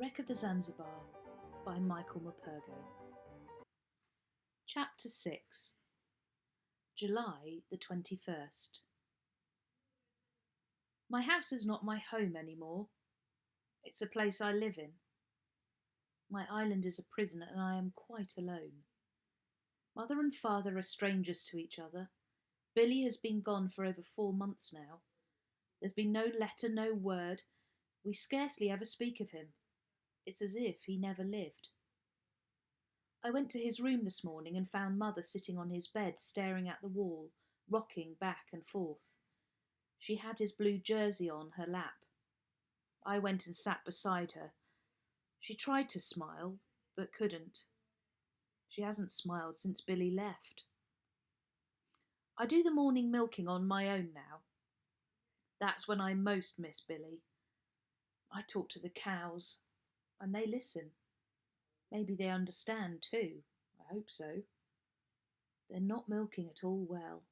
Wreck of the Zanzibar by Morpurgo. Chapter 6. July the 21st. My house is not my home anymore. It's a place I live in. My island is a prison and I am quite alone. Mother and father are strangers to each other. Billy has been gone for over 4 months now. There's been no letter, no word. We scarcely ever speak of him. It's as if he never lived. I went to his room this morning and found Mother sitting on his bed, staring at the wall, rocking back and forth. She had his blue jersey on her lap. I went and sat beside her. She tried to smile, but couldn't. She hasn't smiled since Billy left. I do the morning milking on my own now. That's when I most miss Billy. I talk to the cows, and they listen. Maybe they understand too. I hope so. They're not milking at all well.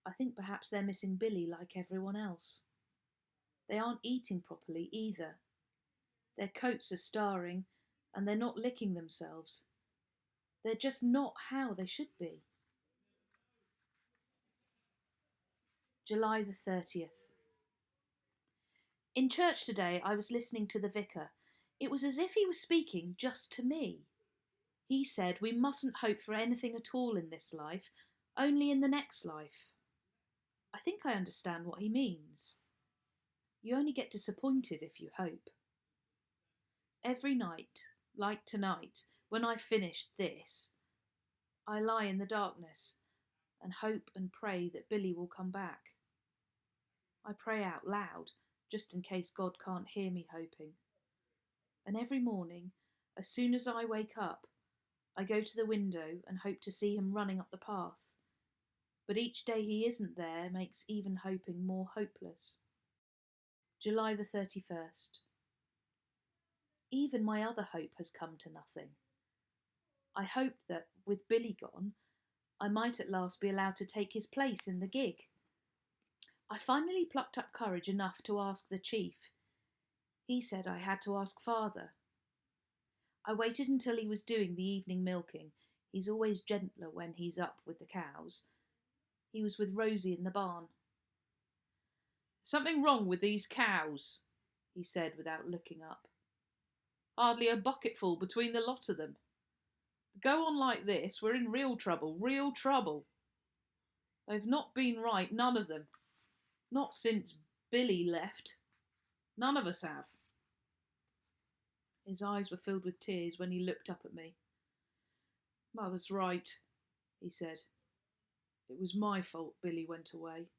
I think perhaps they're missing Billy like everyone else. They aren't eating properly either. Their coats are starring, and they're not licking themselves. They're just not how they should be. July the 30th. In church today I was listening to the vicar. It was as if he was speaking just to me. He said we mustn't hope for anything at all in this life, only in the next life. I think I understand what he means. You only get disappointed if you hope. Every night, like tonight, when I've finished this, I lie in the darkness and hope and pray that Billy will come back. I pray out loud, just in case God can't hear me hoping. And every morning, as soon as I wake up, I go to the window and hope to see him running up the path. But each day he isn't there makes even hoping more hopeless. July the 31st. Even my other hope has come to nothing. I hoped that, with Billy gone, I might at last be allowed to take his place in the gig. I finally plucked up courage enough to ask the chief. He said I had to ask father. I waited until he was doing the evening milking. He's always gentler when he's up with the cows. He was with Rosie in the barn. "Something wrong with these cows," he said without looking up. "Hardly a bucketful between the lot of them. Go on like this, we're in real trouble, real trouble. They've not been right, none of them. Not since Billy left. None of us have." His eyes were filled with tears when he looked up at me. "Mother's right," he said. "It was my fault Billy went away."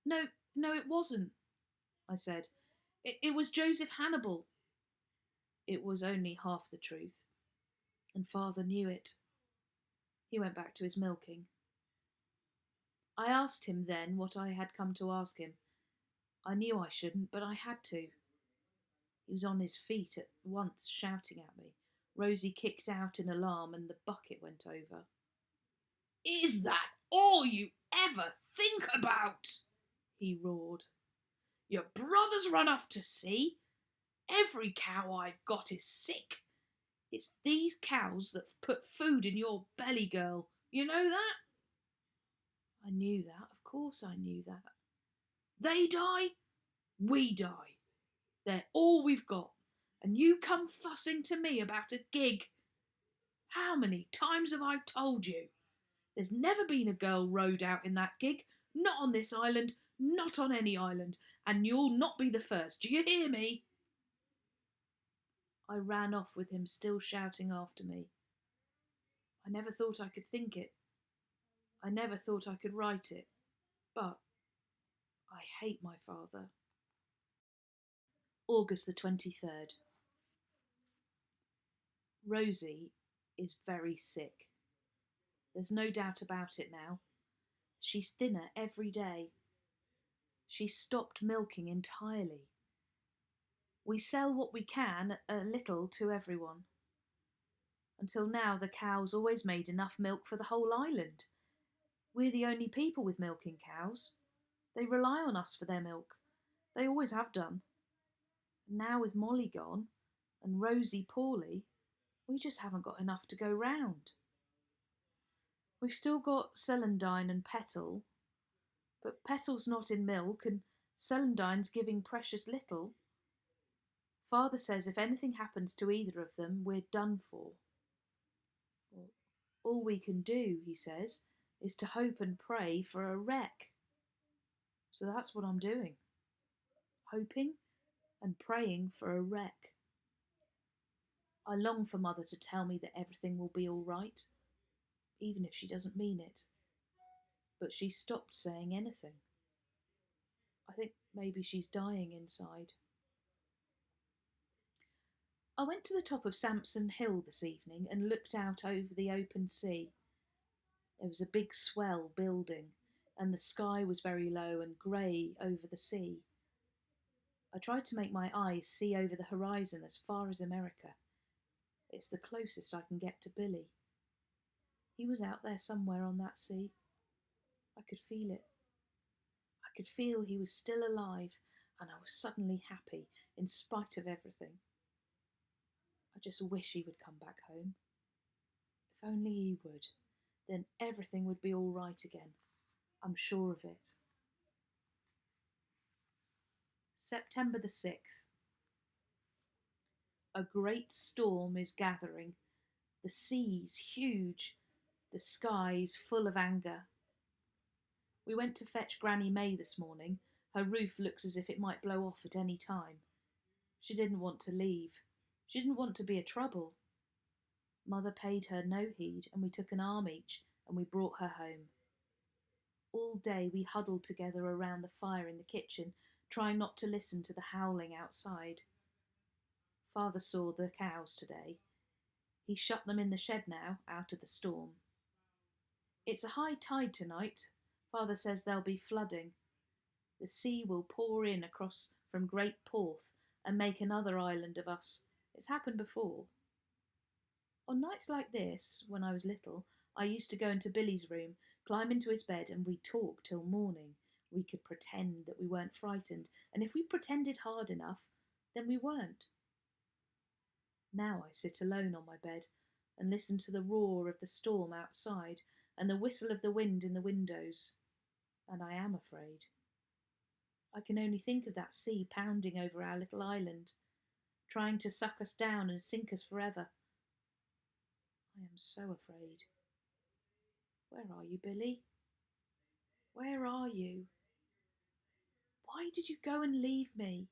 No, it wasn't," I said. It was Joseph Hannibal." It was only half the truth, and father knew it. He went back to his milking. I asked him then what I had come to ask him. I knew I shouldn't, but I had to. He was on his feet at once, shouting at me. Rosie kicked out in alarm and the bucket went over. "Is that all you ever think about?" he roared. "Your brother's run off to sea. Every cow I've got is sick. It's these cows that put food in your belly, girl. You know that?" I knew that, of course I knew that. "They die, we die. They're all we've got. And you come fussing to me about a gig. How many times have I told you? There's never been a girl rowed out in that gig. Not on this island, not on any island. And you'll not be the first. Do you hear me?" I ran off with him still shouting after me. I never thought I could think it. I never thought I could write it. But I hate my father. August the 23rd. Rosie is very sick. There's no doubt about it now. She's thinner every day. She's stopped milking entirely. We sell what we can, a little, to everyone. Until now the cows always made enough milk for the whole island. We're the only people with milking cows. They rely on us for their milk. They always have done. And now with Molly gone and Rosie poorly, we just haven't got enough to go round. We've still got celandine and Petal, but Petal's not in milk and celandine's giving precious little. Father says if anything happens to either of them, we're done for. All we can do, he says, is to hope and pray for a wreck. So that's what I'm doing. Hoping and praying for a wreck. I long for Mother to tell me that everything will be all right, even if she doesn't mean it. But she stopped saying anything. I think maybe she's dying inside. I went to the top of Sampson Hill this evening and looked out over the open sea. There was a big swell building, and the sky was very low and grey over the sea. I tried to make my eyes see over the horizon as far as America. It's the closest I can get to Billy. He was out there somewhere on that sea. I could feel it. I could feel he was still alive, and I was suddenly happy in spite of everything. I just wish he would come back home. If only he would, then everything would be all right again. I'm sure of it. September the 6th. A great storm is gathering. The sea's huge, the sky's full of anger. We went to fetch Granny May this morning. Her roof looks as if it might blow off at any time. She didn't want to leave. She didn't want to be a trouble. Mother paid her no heed, and we took an arm each, and we brought her home. All day we huddled together around the fire in the kitchen, trying not to listen to the howling outside. Father saw the cows today. He shut them in the shed now, out of the storm. It's a high tide tonight. Father says there'll be flooding. The sea will pour in across from Great Porth and make another island of us. It's happened before. On nights like this, when I was little, I used to go into Billy's room, climb into his bed, and we'd talk till morning. We could pretend that we weren't frightened, and if we pretended hard enough, then we weren't. Now I sit alone on my bed and listen to the roar of the storm outside and the whistle of the wind in the windows, and I am afraid. I can only think of that sea pounding over our little island, trying to suck us down and sink us forever. I am so afraid. Where are you, Billy? Where are you? Why did you go and leave me?